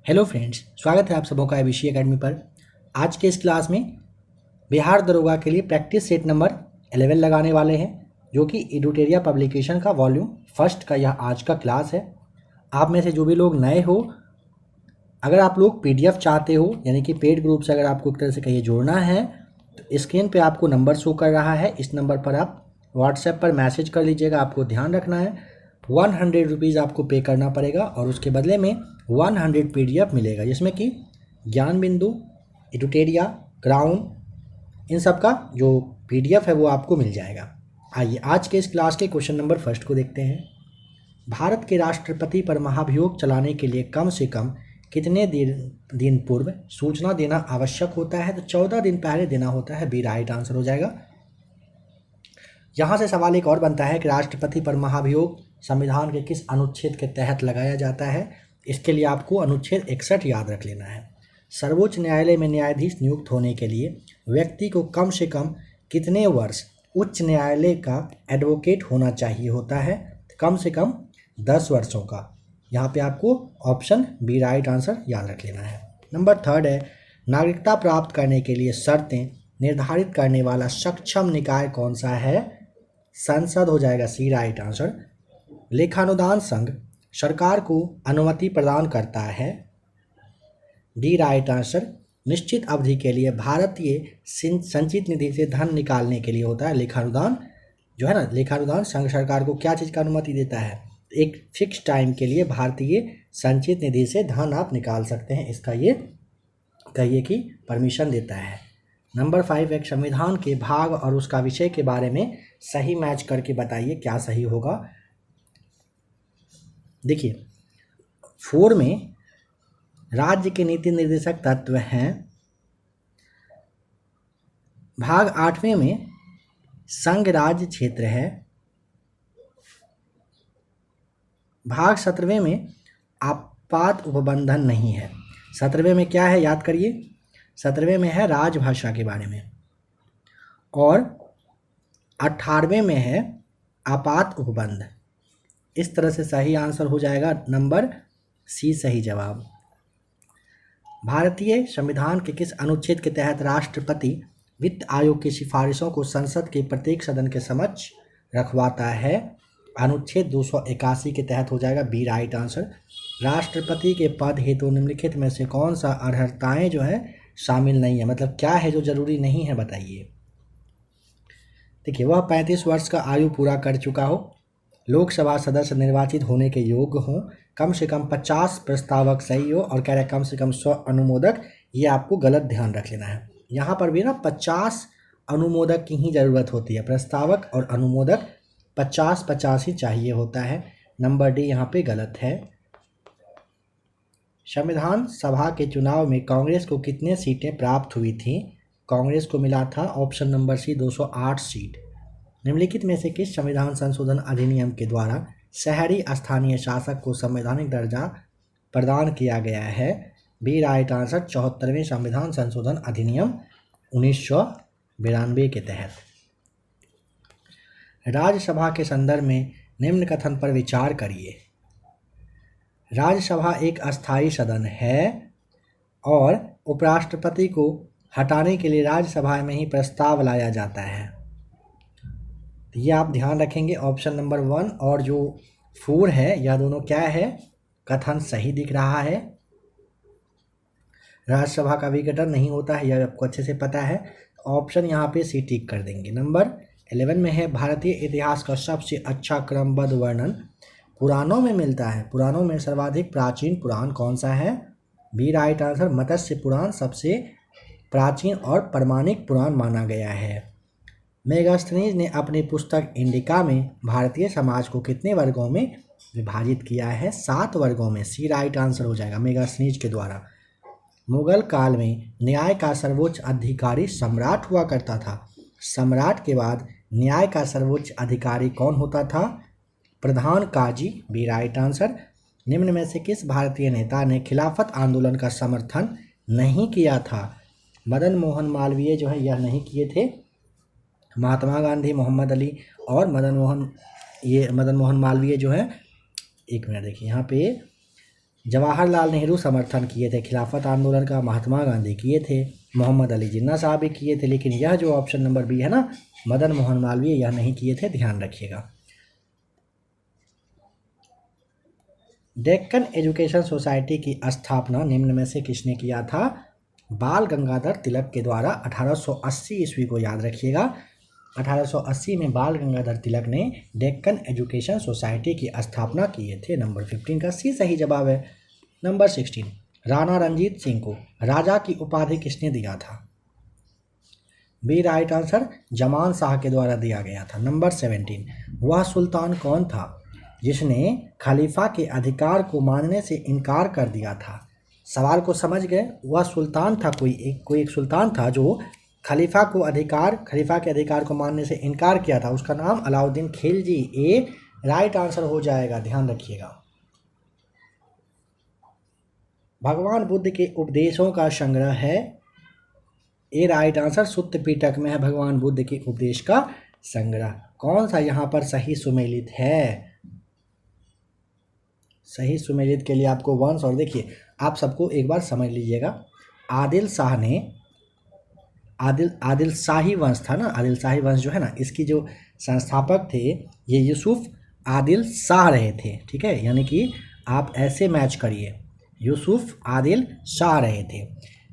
Hello friends, स्वागत है आप सबों का एबीसी एकेडमी पर। आज के इस क्लास में बिहार दरोगा के लिए प्रैक्टिस सेट नंबर 11 लगाने वाले हैं, जो कि एडुटेरिया पब्लिकेशन का वॉल्यूम फर्स्ट का यह आज का क्लास है। आप में से जो भी लोग नए हो, अगर आप लोग पीडीएफ चाहते हो, यानी कि पेड ग्रुप से अगर आपको एक तरह से कहीं जोड़ना है, तो स्क्रीन पे आपको नंबर शो कर रहा है। इस नंबर पर आप व्हाट्सएप पर मैसेज कर लीजिएगा। आपको ध्यान रखना है 100 रुपीज़ आपको पे करना पड़ेगा और उसके बदले में 100 पीडीएफ मिलेगा, जिसमें कि ज्ञान बिंदु, एडुटेरिया, क्राउन, इन सब का जो पीडीएफ है वो आपको मिल जाएगा। आइए आज के इस क्लास के क्वेश्चन नंबर फर्स्ट को देखते हैं। भारत के राष्ट्रपति पर महाभियोग चलाने के लिए कम से कम कितने दिन पूर्व सूचना देना आवश्यक होता है? तो 14 दिन पहले देना होता है। बी राइट आंसर हो जाएगा। यहाँ से सवाल एक और बनता है कि राष्ट्रपति पर महाभियोग संविधान के किस अनुच्छेद के तहत लगाया जाता है? इसके लिए आपको अनुच्छेद 61 याद रख लेना है। सर्वोच्च न्यायालय में न्यायाधीश नियुक्त होने के लिए व्यक्ति को कम से कम कितने वर्ष उच्च न्यायालय का एडवोकेट होना चाहिए होता है? कम से कम 10 वर्षों का। यहाँ पे आपको ऑप्शन बी राइट आंसर याद रख लेना है। नंबर थर्ड है, नागरिकता प्राप्त करने के लिए शर्तें निर्धारित करने वाला सक्षम निकाय कौन सा है? संसद हो जाएगा, सी राइट आंसर। लेखानुदान संघ सरकार को अनुमति प्रदान करता है। D right answer. निश्चित अवधि के लिए भारतीय संचित निधि से धन निकालने के लिए होता है लेखानुदान, जो है ना। लेखानुदान संघ सरकार को क्या चीज़ का अनुमति देता है? एक फिक्स टाइम के लिए भारतीय संचित निधि से धन आप निकाल सकते हैं, इसका ये कहिए कि परमिशन देता है। नंबर 5, एक संविधान के भाग और उसका विषय के बारे में सही मैच करके बताइए क्या सही होगा। देखिए 4 में राज्य के नीति निर्देशक तत्व हैं। भाग 8वें में संघ राज्य क्षेत्र है। भाग 17वें में आपात उपबंधन नहीं है। 17वें में क्या है याद करिए? 17वें में है राजभाषा के बारे में और 18वें में है आपात उपबंध। इस तरह से सही आंसर हो जाएगा नंबर सी सही जवाब। भारतीय संविधान के किस अनुच्छेद के तहत राष्ट्रपति वित्त आयोग की सिफारिशों को संसद के प्रत्येक सदन के समक्ष रखवाता है? अनुच्छेद 281 के तहत हो जाएगा, बी राइट आंसर। राष्ट्रपति के पद हेतु निम्नलिखित में से कौन सा अर्हताएं जो है शामिल नहीं है? मतलब क्या है जो जरूरी नहीं है, बताइए। देखिए, वह 35 वर्ष का आयु पूरा कर चुका हो, लोकसभा सदस्य निर्वाचित होने के योग्य हों, कम से कम 50 प्रस्तावक सही हो, और कह रहे कम से कम 100 अनुमोदक। ये आपको गलत ध्यान रख लेना है। यहाँ पर भी ना 50 अनुमोदक की ही ज़रूरत होती है। प्रस्तावक और अनुमोदक 50-50 ही चाहिए होता है। नंबर डी यहाँ पे गलत है। संविधान सभा के चुनाव में कांग्रेस को कितने सीटें प्राप्त हुई थी? कांग्रेस को मिला था ऑप्शन नंबर सी 208 सीट। निम्नलिखित में से किस संविधान संशोधन अधिनियम के द्वारा शहरी स्थानीय शासक को संवैधानिक दर्जा प्रदान किया गया है? B right answer. 74वें संविधान संशोधन अधिनियम 1992 के तहत। राज्यसभा के संदर्भ में निम्न कथन पर विचार करिए। राज्यसभा एक अस्थायी सदन है और उपराष्ट्रपति को हटाने के लिए राज्यसभा में ही प्रस्ताव लाया जाता है। ये आप ध्यान रखेंगे। ऑप्शन नंबर 1 और जो 4 है, यह दोनों क्या है? कथन सही दिख रहा है। राज्यसभा का विघटन नहीं होता है, यह आपको अच्छे से पता है। ऑप्शन यहाँ पे सी टिक कर देंगे। नंबर 11 में है भारतीय इतिहास का सबसे अच्छा क्रमबद्ध वर्णन पुराणों में मिलता है। पुराणों में सर्वाधिक प्राचीन पुराण कौन सा है? B right answer. Matsya Purana सबसे प्राचीन और प्रमाणिक पुराण माना गया है। मेगास्थनीज ने अपनी पुस्तक इंडिका में भारतीय समाज को कितने वर्गों में विभाजित किया है? 7 वर्गों में। सी राइट आंसर हो जाएगा, मेगास्थनीज के द्वारा। मुगल काल में न्याय का सर्वोच्च अधिकारी सम्राट हुआ करता था। सम्राट के बाद न्याय का सर्वोच्च अधिकारी कौन होता था? प्रधान काजी। B right answer. निम्न में से किस भारतीय नेता ने खिलाफत आंदोलन का समर्थन नहीं किया था? मदन मोहन मालवीय जो है यह नहीं किए थे। महात्मा गांधी, मोहम्मद अली और मदन मोहन मालवीय जो है, एक मिनट देखिए यहाँ पे, जवाहरलाल नेहरू समर्थन किए थे खिलाफत आंदोलन का, महात्मा गांधी किए थे, मोहम्मद अली जिन्ना साहब भी किए थे, लेकिन यह जो ऑप्शन नंबर बी है ना, मदन मोहन मालवीय, यह नहीं किए थे, ध्यान रखिएगा। डेक्कन एजुकेशन सोसाइटी की स्थापना निम्न में से किसने किया था? बाल गंगाधर तिलक के द्वारा 1880 ईस्वी को याद रखिएगा। 1880 में बाल गंगाधर तिलक ने डेक्कन एजुकेशन सोसाइटी की स्थापना किए थे। नंबर 15 का सी सही जवाब है। नंबर 16, राणा रंजीत सिंह को राजा की उपाधि किसने दिया था? B right answer, Zaman Shah के द्वारा दिया गया था। नंबर 17, वह सुल्तान कौन था जिसने खलीफा के अधिकार को मानने से इनकार कर दिया था? सवाल को समझ गए? वह सुल्तान था, कोई एक सुल्तान था जो खलीफा के अधिकार को मानने से इनकार किया था। उसका नाम अलाउद्दीन खिलजी। ए राइट आंसर हो जाएगा, ध्यान रखिएगा। भगवान बुद्ध के उपदेशों का संग्रह है। ए राइट आंसर, सुत्त पिटक में है भगवान बुद्ध के उपदेश का संग्रह। कौन सा यहाँ पर सही सुमेलित है? सही सुमेलित के लिए आपको वंश, और देखिए आप सबको एक बार समझ लीजिएगा, आदिल शाही वंश था ना, आदिल शाही वंश जो है ना, इसकी जो संस्थापक थे ये यूसुफ आदिल शाह रहे थे। ठीक है, यानी कि आप ऐसे मैच करिए, यूसुफ आदिल शाह रहे थे।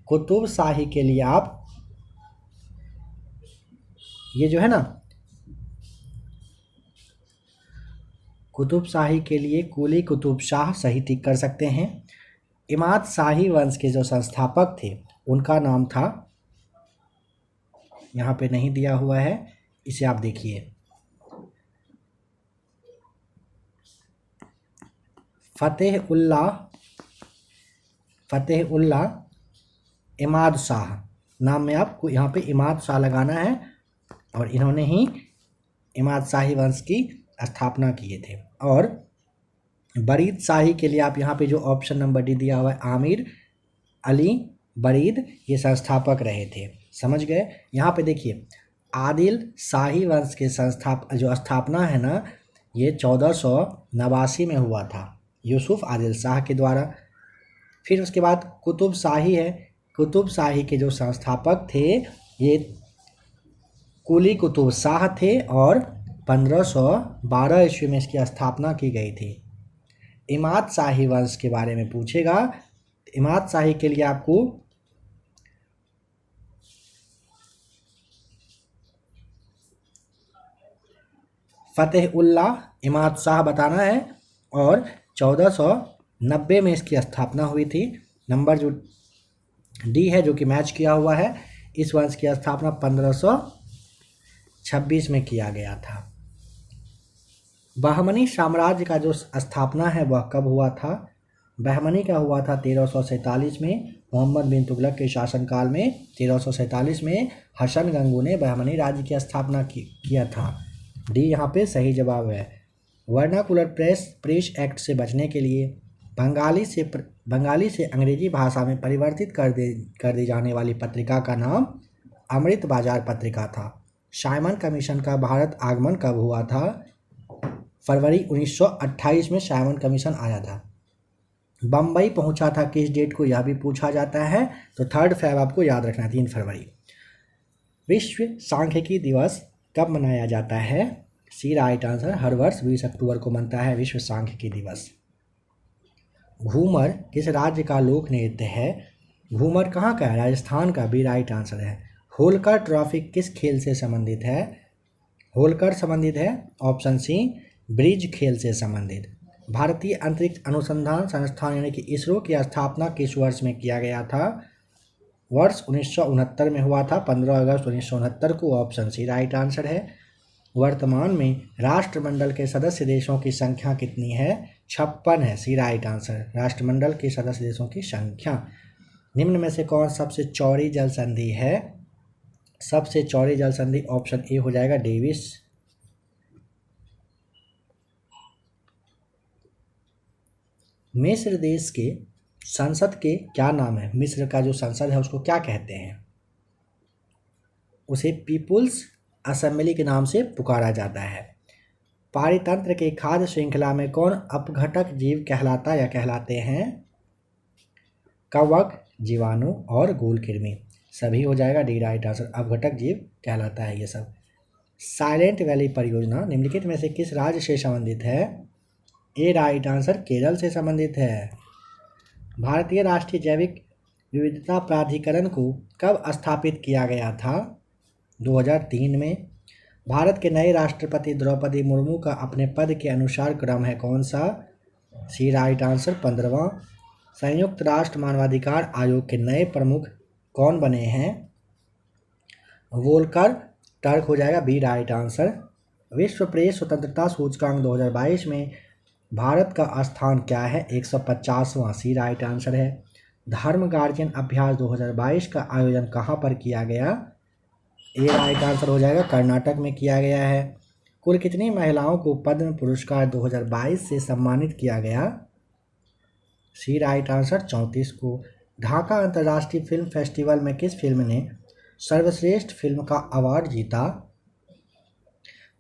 कुतुब शाही के लिए आप ये जो है ना, कुतुब शाही के लिए कुली कुतुब शाह सही टिक कर सकते हैं। इमाद शाही वंश के जो संस्थापक थे उनका नाम था, यहाँ पे नहीं दिया हुआ है, इसे आप देखिए, फतेहुल्लाह इमाद शाह नाम में आपको यहाँ पे इमाद शाह लगाना है, और इन्होंने ही इमाद शाही वंश की स्थापना किए थे। और बरीद शाही के लिए आप यहाँ पे जो ऑप्शन नंबर डी दिया हुआ है, आमिर अली बरीद, ये संस्थापक रहे थे। समझ गए? यहाँ पे देखिए, आदिल शाही वंश के जो स्थापना है ना, ये 1489 में हुआ था यूसुफ आदिल शाह के द्वारा। फिर उसके बाद कुतुब शाही है, कुतुब शाही के जो संस्थापक थे ये कुली कुतुब शाह थे, और 1512 ईस्वी में इसकी स्थापना की गई थी। इमाद शाही वंश के बारे में पूछेगा, इमाद शाही के लिए आपको फतेहुल्लाह इमाद शाह बताना है, और 1490 में इसकी स्थापना हुई थी। नंबर जो डी है जो कि मैच किया हुआ है, इस वंश की स्थापना 1526 में किया गया था। बहमनी साम्राज्य का जो स्थापना है वह कब हुआ था? बहमनी का हुआ था 1347 में, मोहम्मद बिन तुगलक के शासनकाल में। 1347 में हसन गंगू ने बहमनी राज्य की स्थापना किया था। डी यहाँ पे सही जवाब है। वर्नाकुलर प्रेस एक्ट से बचने के लिए बंगाली से अंग्रेजी भाषा में परिवर्तित कर दी जाने वाली पत्रिका का नाम अमृत बाजार पत्रिका था। साइमन कमीशन का भारत आगमन कब हुआ था? फरवरी 1928 में साइमन कमीशन आया था। बम्बई पहुंचा था किस डेट को, यह भी पूछा जाता है, तो 3 फरवरी आपको याद रखना, 3 फरवरी। विश्व सांख्यिकी दिवस कब मनाया जाता है? सी राइट आंसर, हर वर्ष 20 अक्टूबर को मनता है विश्व सांख्यिकी दिवस। घूमर किस राज्य का लोक नृत्य है? घूमर कहाँ का है? राजस्थान का। बी राइट आंसर है। होलकर ट्रॉफी किस खेल से संबंधित है? होलकर संबंधित है, ऑप्शन सी ब्रिज खेल से संबंधित। भारतीय अंतरिक्ष अनुसंधान संस्थान यानी कि इसरो की स्थापना किस वर्ष में किया गया था? वर्ष 1969 में हुआ था, 15 अगस्त 1969 को, ऑप्शन सी राइट आंसर है। वर्तमान में राष्ट्रमंडल के सदस्य देशों की संख्या कितनी है? 56 है, सी राइट आंसर। राष्ट्रमंडल के सदस्य देशों की संख्या। निम्न में से कौन सबसे चौड़ी जल संधि है? सबसे चौड़ी जल संधि ऑप्शन ए हो जाएगा, डेविस। मिस्र देश के संसद के क्या नाम है? मिस्र का जो संसद है उसको क्या कहते हैं? उसे पीपुल्स असेंबली के नाम से पुकारा जाता है। पारितंत्र के खाद्य श्रृंखला में कौन अपघटक जीव कहलाता या कहलाते हैं? कवक, जीवाणु और गूल कृमि, सभी हो जाएगा डी राइट आंसर। अपघटक जीव कहलाता है ये सब। साइलेंट वैली परियोजना निम्नलिखित में से किस राज्य से संबंधित है? ए राइट आंसर, केरल से संबंधित है। भारतीय राष्ट्रीय जैविक विविधता प्राधिकरण को कब स्थापित किया गया था? 2003 में। भारत के नए राष्ट्रपति द्रौपदी मुर्मू का अपने पद के अनुसार क्रम है कौन सा? सी राइट आंसर, 15वां। संयुक्त राष्ट्र मानवाधिकार आयोग के नए प्रमुख कौन बने हैं? वोल्कर टर्क हो जाएगा, बी राइट आंसर। विश्व प्रेस स्वतंत्रता सूचकांक 2022 में भारत का स्थान क्या है? 150वां, सी राइट आंसर है। धर्म गार्जियन अभ्यास 2022 का आयोजन कहाँ पर किया गया? ए राइट आंसर हो जाएगा, कर्नाटक में किया गया है। कुल कितनी महिलाओं को पद्म पुरस्कार 2022 से सम्मानित किया गया? सी राइट आंसर, 34 को। ढाका अंतर्राष्ट्रीय फिल्म फेस्टिवल में किस फिल्म ने सर्वश्रेष्ठ फिल्म का अवार्ड जीता?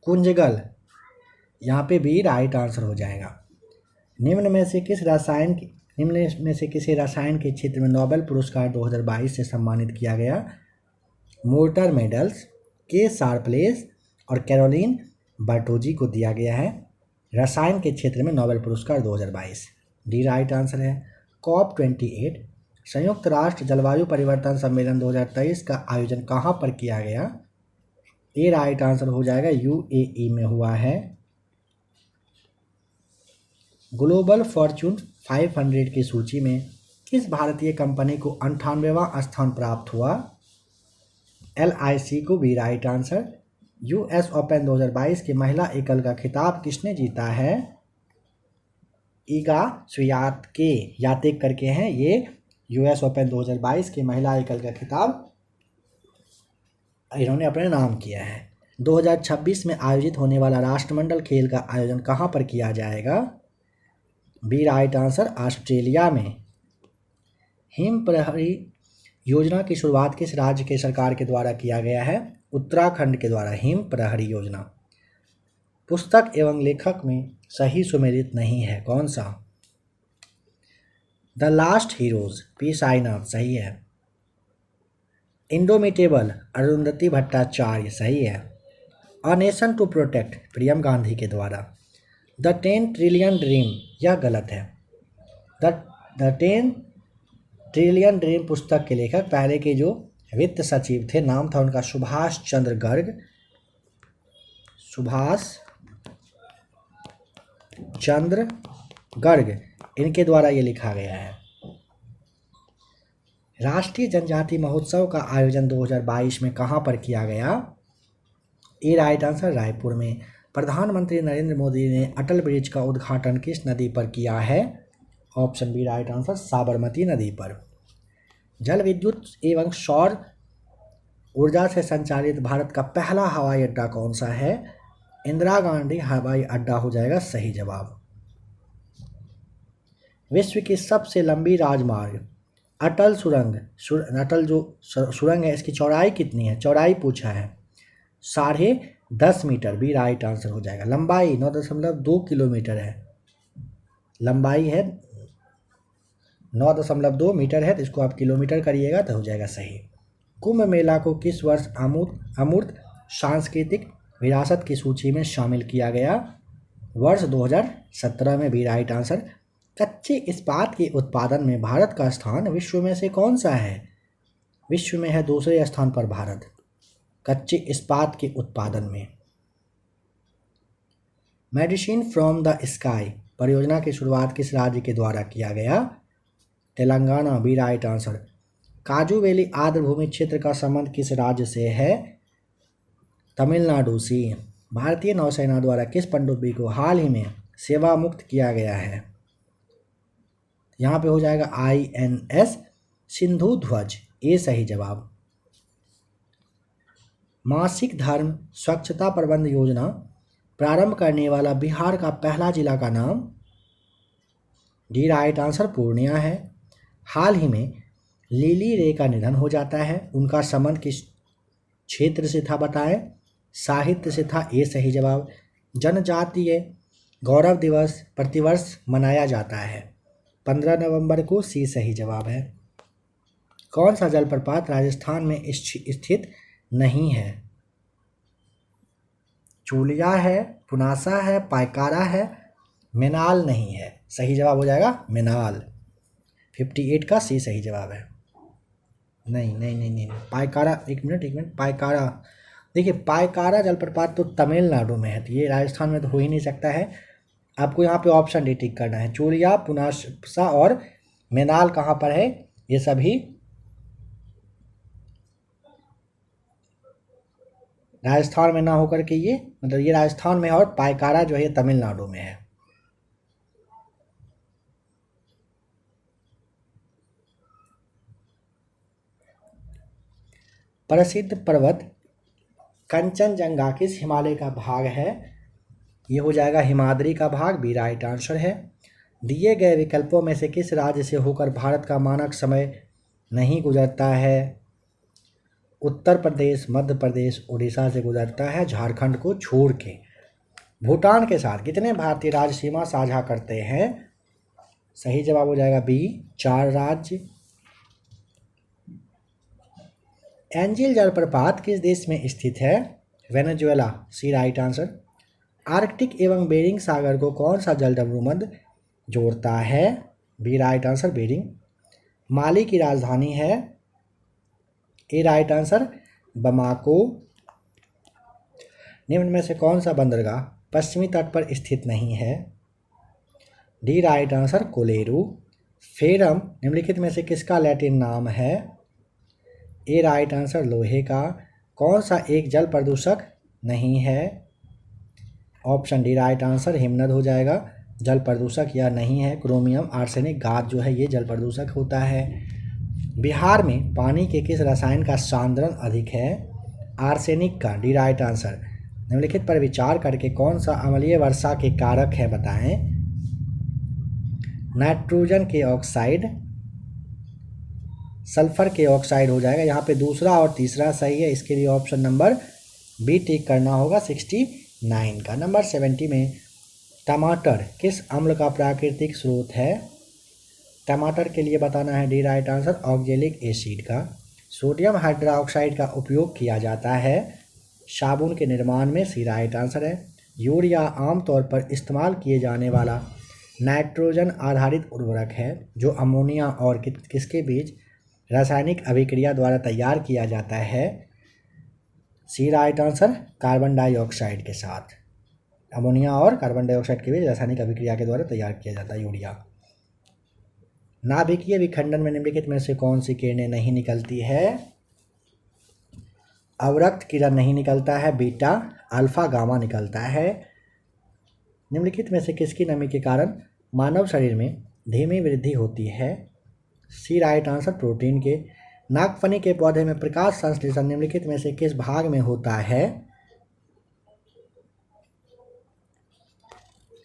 कुंजगल, यहाँ पे भी राइट आंसर हो जाएगा। निम्न में से किसी रसायन के क्षेत्र में नोबेल पुरस्कार 2022 से सम्मानित किया गया? मोर्टर मेडल्स के शार्पलेस और कैरोलिन बर्टोजी को दिया गया है रसायन के क्षेत्र में नोबेल पुरस्कार 2022, डी राइट आंसर है। COP28 संयुक्त राष्ट्र जलवायु परिवर्तन सम्मेलन 2023 का आयोजन कहाँ पर किया गया? ए राइट आंसर हो जाएगा, UAE में हुआ है। ग्लोबल फॉर्च्यून 500 की सूची में किस भारतीय कंपनी को 98वां स्थान प्राप्त हुआ? LIC को, B right answer. US open 2022 के महिला एकल का खिताब किसने जीता है? ईगा स्वियातेक करके हैं ये US ओपन 2022 के महिला एकल का खिताब इन्होंने अपने नाम किया है। 2026 में आयोजित होने वाला राष्ट्रमंडल खेल का आयोजन कहाँ पर किया जाएगा? बी राइट आंसर, ऑस्ट्रेलिया में। हिम प्रहरी योजना की शुरुआत किस राज्य के सरकार के द्वारा किया गया है? उत्तराखंड के द्वारा हिम प्रहरी योजना। पुस्तक एवं लेखक में सही सुमेलित नहीं है कौन सा? The last heroes, P Sainath सही है। इंडोमिटेबल अरुंधति भट्टाचार्य सही है। अ नेशन टू प्रोटेक्ट प्रियम गांधी के द्वारा। द 10 ट्रिलियन ड्रीम, यह गलत है। द 10 ट्रिलियन ड्रीम पुस्तक के लेखक पहले के जो वित्त सचिव थे, नाम था उनका सुभाष चंद्र गर्ग, सुभाष चंद्र गर्ग, इनके द्वारा ये लिखा गया है। राष्ट्रीय जनजाति महोत्सव का आयोजन 2022 में कहाँ पर किया गया? ए राइट आंसर, रायपुर में। प्रधानमंत्री नरेंद्र मोदी ने अटल ब्रिज का उद्घाटन किस नदी पर किया है? Option B right answer, Sabarmati नदी पर। जल विद्युत एवं सौर ऊर्जा से संचालित भारत का पहला हवाई अड्डा कौन सा है? इंदिरा गांधी हवाई अड्डा हो जाएगा सही जवाब। विश्व की सबसे लंबी राजमार्ग अटल सुरंग, अटल जो सुरंग है इसकी चौड़ाई कितनी है? चौड़ाई पूछा है 10.5 मीटर, बी राइट आंसर हो जाएगा। लंबाई 9.2 किलोमीटर है, लंबाई है 9.2 मीटर है, तो इसको आप किलोमीटर करिएगा तो हो जाएगा सही। कुंभ मेला को किस वर्ष अमूर्त सांस्कृतिक विरासत की सूची में शामिल किया गया? वर्ष 2017 में, बी राइट आंसर। कच्चे इस्पात के उत्पादन में भारत का स्थान विश्व में से कौन सा है? विश्व में है दूसरे स्थान पर भारत कच्चे इस्पात के उत्पादन में। मेडिसिन फ्रॉम द स्काई परियोजना की शुरुआत किस राज्य के द्वारा किया गया? Telangana, B right answer. Kazhuveli आर्द्रभूमि क्षेत्र का संबंध किस राज्य से है? तमिलनाडु से। भारतीय नौसेना द्वारा किस पनडुब्बी को हाल ही में सेवा मुक्त किया गया है? यहाँ पे हो जाएगा INS सिंधु ध्वज, ये सही जवाब। मासिक धर्म स्वच्छता प्रबंध योजना प्रारंभ करने वाला बिहार का पहला जिला का नाम? डी राइट आंसर, पूर्णिया है। हाल ही में लिली रे का निधन हो जाता है, उनका संबंध किस क्षेत्र से था बताएं? साहित्य से था, ये सही जवाब। जनजातीय गौरव दिवस प्रतिवर्ष मनाया जाता है 15 नवंबर को, सी सही जवाब है। कौन सा जलप्रपात राजस्थान में स्थित नहीं है? चूलिया है, पुनासा है, पायकारा है, मेनाल नहीं है। सही जवाब हो जाएगा मेनाल। 58 का सी सही जवाब है। नहीं नहीं नहीं नहीं पायकारा, एक मिनट पायकारा, देखिए पायकारा जलप्रपात तो तमिलनाडु में है, तो ये राजस्थान में तो हो ही नहीं सकता है। आपको यहाँ पे ऑप्शन डी टिक करना है। चूलिया, पुनासा और मेनाल कहाँ पर है? ये सभी राजस्थान में ना होकर के ये मतलब ये राजस्थान में है और पायकारा जो है ये तमिलनाडु में है। प्रसिद्ध पर्वत कंचनजंगा किस हिमालय का भाग है? ये हो जाएगा हिमाद्री का भाग, बी राइट आंसर है। दिए गए विकल्पों में से किस राज्य से होकर भारत का मानक समय नहीं गुजरता है? उत्तर प्रदेश, मध्य प्रदेश, उड़ीसा से गुजरता है, झारखंड को छोड़ के। भूटान के साथ कितने भारतीय राज्य सीमा साझा करते हैं? सही जवाब हो जाएगा बी, 4 राज्य। एंजिल जलप्रपात किस देश में स्थित है? Venezuela, C right answer. Arctic एवं बेरिंग सागर को कौन सा जलडमरूमंद जोड़ता है? B right answer, Bering. माली की राजधानी है? A right answer, Bamako. निम्न में से कौन सा बंदरगाह पश्चिमी तट पर स्थित नहीं है? D right answer, Kolleru. Ferrum निम्नलिखित में से किसका लैटिन नाम है? ए राइट आंसर, लोहे का। कौन सा एक जल प्रदूषक नहीं है? ऑप्शन डी राइट आंसर, हिमनद हो जाएगा। जल प्रदूषक या नहीं है क्रोमियम आर्सेनिक गाद जो है ये जल प्रदूषक होता है। बिहार में पानी के किस रसायन का सांद्रण अधिक है? आर्सेनिक का, डी राइट आंसर। निम्नलिखित पर विचार करके कौन सा अम्लीय वर्षा के कारक है बताएं? नाइट्रोजन के ऑक्साइड, सल्फर के ऑक्साइड हो जाएगा। यहाँ पे दूसरा और तीसरा सही है, इसके लिए ऑप्शन नंबर बी टिक करना होगा 69 का। नंबर 70 में टमाटर किस अम्ल का प्राकृतिक स्रोत है? टमाटर के लिए बताना है D right answer, oxalic acid का। सोडियम हाइड्रोक्साइड का उपयोग किया जाता है साबुन के निर्माण में, सी राइट आंसर है। यूरिया आमतौर पर इस्तेमाल किए जाने वाला नाइट्रोजन आधारित उर्वरक है जो अमोनिया और किसके बीच रासायनिक अभिक्रिया द्वारा तैयार किया जाता है? सी राइट आंसर, कार्बन डाइऑक्साइड के साथ। अमोनिया और कार्बन डाइऑक्साइड के बीच रासायनिक अभिक्रिया के द्वारा तैयार किया जाता है यूरिया। नाभिकीय विखंडन में निम्नलिखित में से कौन सी किरणें नहीं निकलती है? अवरक्त किरण नहीं निकलता है, बीटा अल्फा गामा निकलता है। निम्नलिखित में से किसकी नमी के कारण मानव शरीर में धीमी वृद्धि होती है? सी राइट आंसर, प्रोटीन के। नागफनी के पौधे में प्रकाश संश्लेषण निम्नलिखित में से किस भाग में होता है?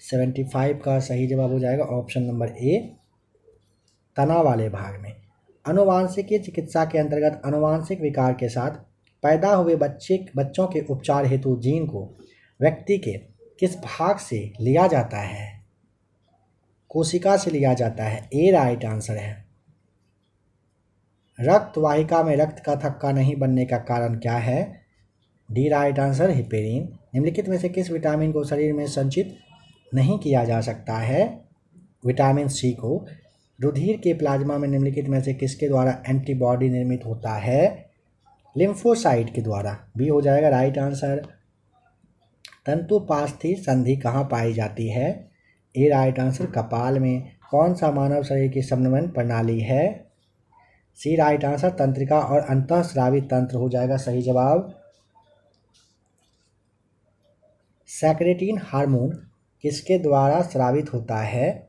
75 का सही जवाब हो जाएगा ऑप्शन नंबर ए, तना वाले भाग में। आनुवांशिकी चिकित्सा के अंतर्गत आनुवांशिक विकार के साथ पैदा हुए बच्चों के उपचार हेतु जीन को व्यक्ति के किस भाग से लिया जाता है? कोशिका से लिया जाता है, ए राइट आंसर है। रक्त वाहिका में रक्त का थक्का नहीं बनने का कारण क्या है? D right answer, heparin. निम्नलिखित में से किस विटामिन को शरीर में संचित नहीं किया जा सकता है? विटामिन सी को। रुधिर के प्लाज्मा में निम्नलिखित में से किसके द्वारा एंटीबॉडी निर्मित होता है? लिम्फोसाइट के द्वारा, बी हो जाएगा राइट आंसर। तंतुपास्थी संधि कहाँ पाई जाती है? ए राइट आंसर, कपाल में। कौन सा मानव शरीर की समन्वयन प्रणाली है? सी राइट आंसर, तंत्रिका और अंतःस्रावी तंत्र हो जाएगा सही जवाब। सेक्रेटिन हार्मोन किसके द्वारा स्रावित होता है?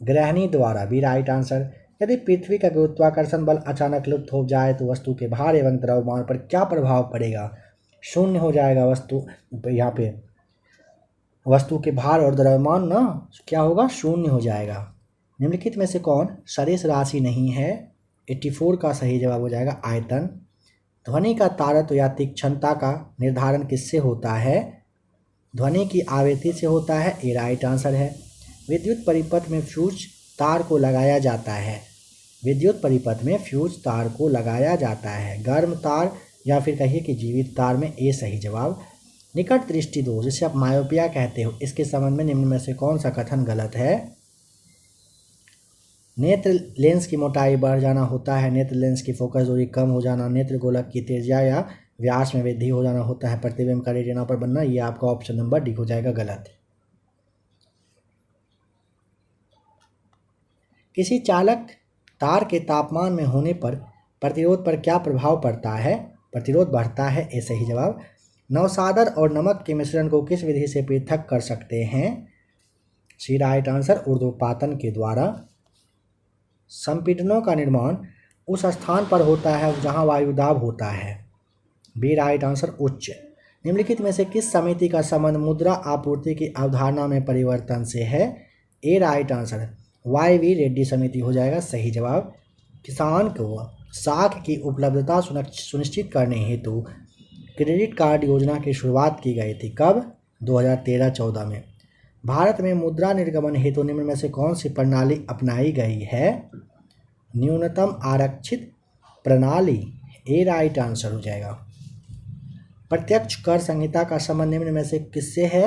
ग्रहणी द्वारा, बी राइट आंसर। यदि पृथ्वी का गुरुत्वाकर्षण बल अचानक लुप्त हो जाए तो वस्तु के भार एवं द्रव्यमान पर क्या प्रभाव पड़ेगा? शून्य हो जाएगा वस्तु, यहाँ पे वस्तु के भार और द्रव्यमान ना क्या होगा? शून्य हो जाएगा। निम्नलिखित में से कौन सदिश राशि नहीं है? 84 का सही जवाब हो जाएगा आयतन। ध्वनि का तारत्व या तीक्ष्णता का निर्धारण किससे होता है? ध्वनि की आवृत्ति से होता है, ए राइट आंसर है। विद्युत परिपथ में फ्यूज तार को लगाया जाता है, विद्युत परिपथ में फ्यूज तार को लगाया जाता है? गर्म तार या फिर कहिए कि जीवित तार में? ए सही जवाब। निकट दृष्टि दोष जिसे आप मायोपिया कहते हो, इसके संबंध में निम्न में से कौन सा कथन गलत है? नेत्र लेंस की मोटाई बढ़ जाना होता है, नेत्र लेंस की फोकस दूरी कम हो जाना, नेत्र गोलक की त्रिज्या या व्यास में वृद्धि हो जाना होता है, प्रतिबिंब का रेटिना पर बनना। ये आपका ऑप्शन नंबर डी हो जाएगा गलत। किसी चालक तार के तापमान में होने पर प्रतिरोध पर क्या प्रभाव पड़ता है? प्रतिरोध बढ़ता है। ए सही जवाब। नवसादर और नमक के मिश्रण को किस विधि से पृथक कर सकते हैं? सी राइट आंसर, ऊर्ध्वपातन के द्वारा। संपीड़नों का निर्माण उस स्थान पर होता है जहां वायुदाब होता है। बी राइट आंसर, उच्च। निम्नलिखित में से किस समिति का संबंध मुद्रा आपूर्ति की अवधारणा में परिवर्तन से है? A right answer, Y V Reddy समिति हो जाएगा सही जवाब। किसान को साख की उपलब्धता सुनिश्चित करने हेतु क्रेडिट कार्ड योजना की शुरुआत की गई थी। कब? 2013-14 में। भारत में मुद्रा निर्गमन हेतु निम्न में से कौन सी प्रणाली अपनाई गई है? न्यूनतम आरक्षित प्रणाली। ए राइट आंसर हो जाएगा। प्रत्यक्ष कर संहिता का संबंध निम्न में से किससे है?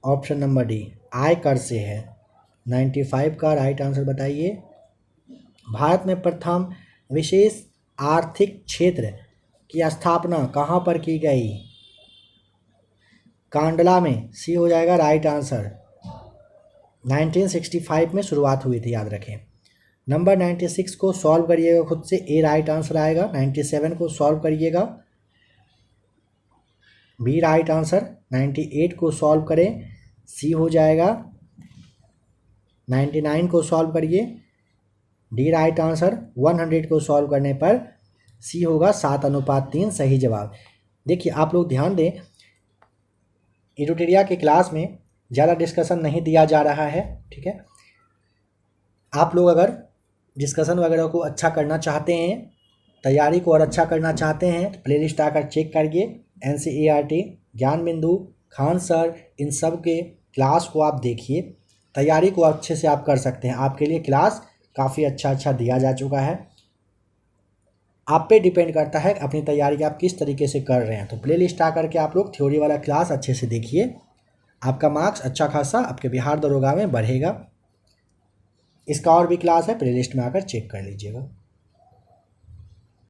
ऑप्शन नंबर डी, आयकर से है। 95 का राइट आंसर बताइए। भारत में प्रथम विशेष आर्थिक क्षेत्र की स्थापना कहाँ पर की गई? कांडला में। सी हो जाएगा राइट आंसर। 1965 में शुरुआत हुई थी, याद रखें। नंबर 96 को सॉल्व करिएगा खुद से। ए राइट आंसर आएगा। 97 को सॉल्व करिएगा। B right answer. 98 को सॉल्व करें। सी हो जाएगा। 99 को सॉल्व करिए। D right answer. 100 को सॉल्व करने पर सी होगा 7:3 सही जवाब। देखिए आप लोग ध्यान दें, इरोटेरिया की क्लास में ज़्यादा डिस्कशन नहीं दिया जा रहा है, ठीक है। आप लोग अगर डिस्कशन वगैरह को अच्छा करना चाहते हैं, तैयारी को और अच्छा करना चाहते हैं, तो प्ले लिस्ट आकर चेक करिए। NCERT, ज्ञान बिंदु, खान सर, इन सब के क्लास को आप देखिए, तैयारी को अच्छे से आप कर सकते हैं। आपके लिए क्लास काफ़ी अच्छा दिया जा चुका है। आप पे डिपेंड करता है अपनी तैयारी आप किस तरीके से कर रहे हैं। तो प्ले लिस्ट आकर के आप लोग थ्योरी वाला क्लास अच्छे से देखिए, आपका मार्क्स अच्छा खासा आपके बिहार दरोगा में बढ़ेगा। इसका और भी क्लास है, प्ले लिस्ट में आकर चेक कर लीजिएगा।